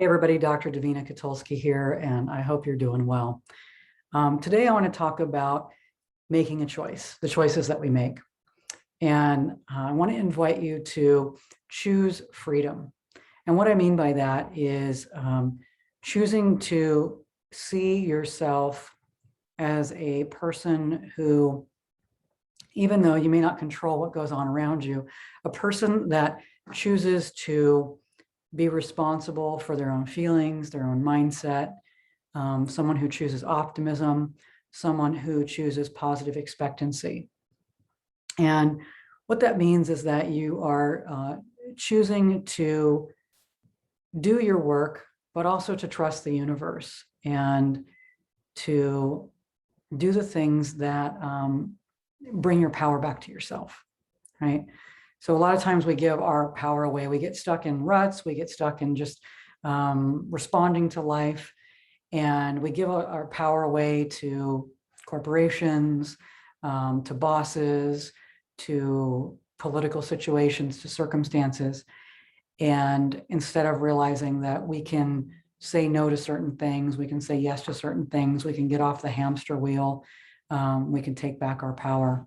Hey everybody, Dr. Davina here, and I hope you're doing well. Today I want to talk about making a choice, the choices that we make. And I want to invite you to choose freedom. And what I mean by that is choosing to see yourself as a person who, even though you may not control what goes on around you, a person that chooses to be responsible for their own feelings, their own mindset, someone who chooses optimism, someone who chooses positive expectancy. And what that means is that you are choosing to do your work, but also to trust the universe and to do the things that bring your power back to yourself, right? So a lot of times we give our power away. We get stuck in ruts. We get stuck in just responding to life. And we give our power away to corporations, to bosses, to political situations, to circumstances. And instead of realizing that we can say no to certain things, we can say yes to certain things, we can get off the hamster wheel, we can take back our power.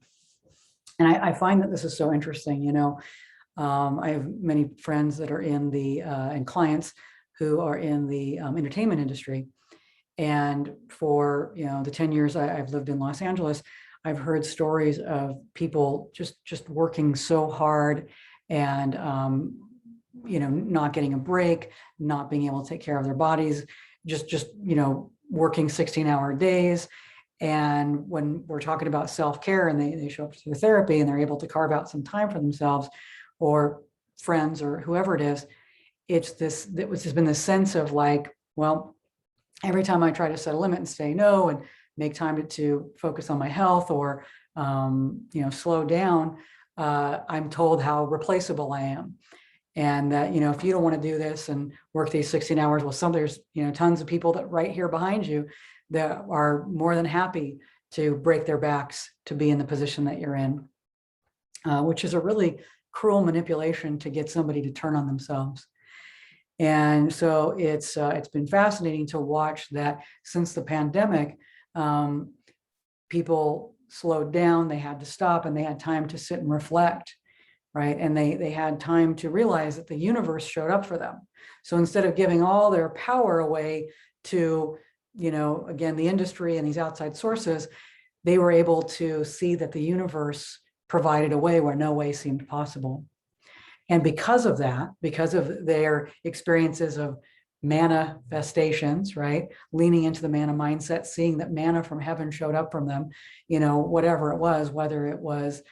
And I find that this is so interesting. I have many friends that are in the and clients who are in the entertainment industry. And for the 10 years I've lived in Los Angeles, I've heard stories of people just working so hard and not getting a break, not being able to take care of their bodies, just working 16-hour days. And when we're talking about self-care and they show up to the therapy and they're able to carve out some time for themselves or friends or whoever it is, it's been this sense of like, well, every time I try to set a limit and say no and make time to focus on my health or, slow down, I'm told how replaceable I am. And that, if you don't want to do this and work these 16 hours, well, there's, tons of people that right here behind you that are more than happy to break their backs to be in the position that you're in, which is a really cruel manipulation to get somebody to turn on themselves. And so it's been fascinating to watch that since the pandemic, people slowed down, they had to stop, and they had time to sit and reflect, right? And they had time to realize that the universe showed up for them. So instead of giving all their power away to, again, the industry and these outside sources, they were able to see that the universe provided a way where no way seemed possible. And because of that, because of their experiences of manifestations, right? Leaning into the manna mindset, seeing that manna from heaven showed up from them, whatever it was, whether it was,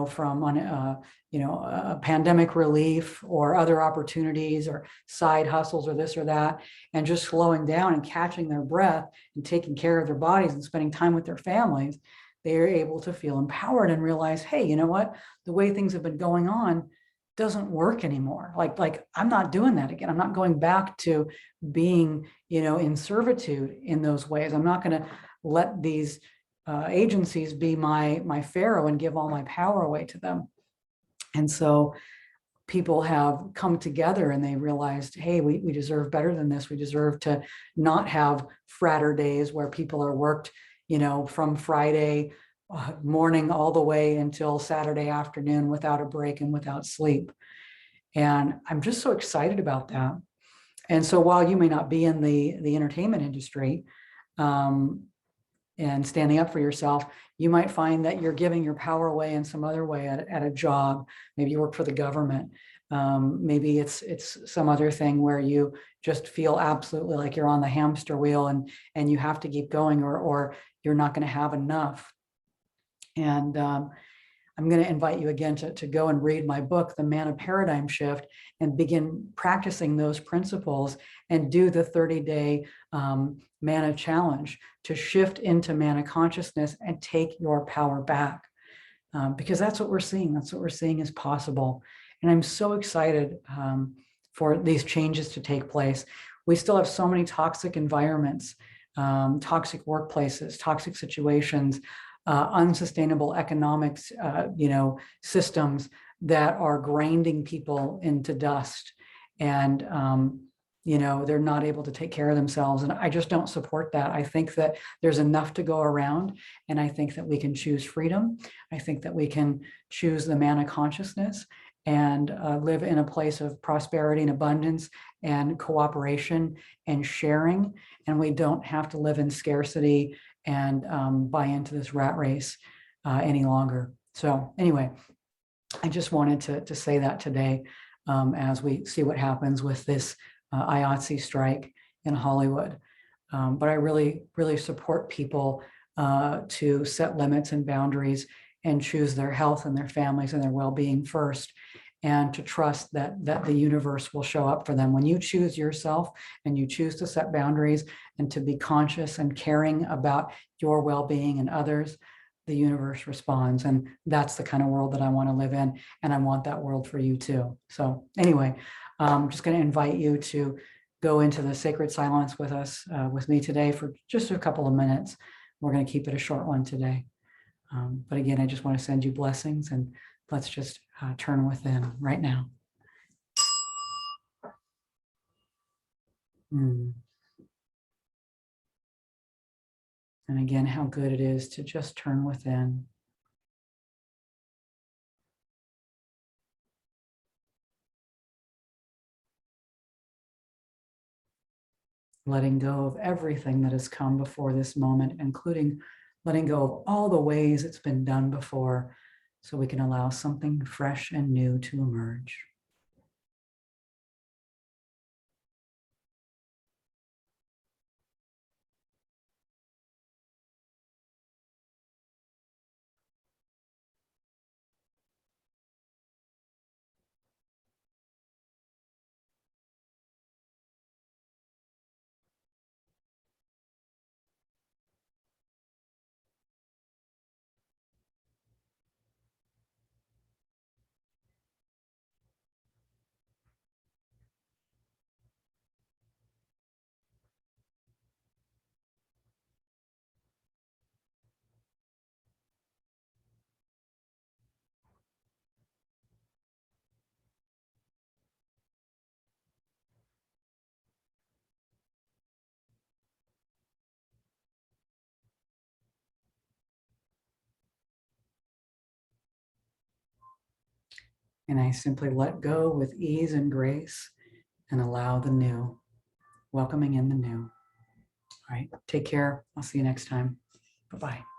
from a pandemic relief or other opportunities or side hustles or this or that, and just slowing down and catching their breath and taking care of their bodies and spending time with their families, they are able to feel empowered and realize, hey, you know what? The way things have been going on doesn't work anymore. Like I'm not doing that again. I'm not going back to being, in servitude in those ways. I'm not going to let these agencies be my Pharaoh and give all my power away to them. And so people have come together and they realized, hey, we deserve better than this. We deserve to not have fratter days where people are worked, from Friday morning all the way until Saturday afternoon without a break and without sleep. And I'm just so excited about that. And so while you may not be in the entertainment industry and standing up for yourself, you might find that you're giving your power away in some other way at a job. Maybe you work for the government. Maybe it's some other thing where you just feel absolutely like you're on the hamster wheel and you have to keep going or you're not going to have enough. And I'm going to invite you again to go and read my book, The Manna Paradigm Shift, and begin practicing those principles and do the 30-day manna challenge to shift into manna consciousness and take your power back. Because that's what we're seeing. That's what we're seeing is possible. And I'm so excited for these changes to take place. We still have so many toxic environments, toxic workplaces, toxic situations, unsustainable economics, systems that are grinding people into dust. And, they're not able to take care of themselves. And I just don't support that. I think that there's enough to go around. And I think that we can choose freedom. I think that we can choose the manna consciousness and live in a place of prosperity and abundance and cooperation and sharing. And we don't have to live in scarcity and buy into this rat race any longer. So anyway, I just wanted to say that today as we see what happens with this IATSE strike in Hollywood. But I really, really support people to set limits and boundaries and choose their health and their families and their well-being first, and to trust that the universe will show up for them. When you choose yourself and you choose to set boundaries and to be conscious and caring about your well-being and others, the universe responds. And that's the kind of world that I want to live in. And I want that world for you too. So anyway, I'm just going to invite you to go into the sacred silence with us, with me today for just a couple of minutes. We're going to keep it a short one today. But again, I just want to send you blessings, and let's just turn within right now. And again, how good it is to just turn within. Letting go of everything that has come before this moment, including letting go of all the ways it's been done before, so we can allow something fresh and new to emerge. And I simply let go with ease and grace and allow the new, welcoming in the new. All right, take care. I'll see you next time. Bye-bye.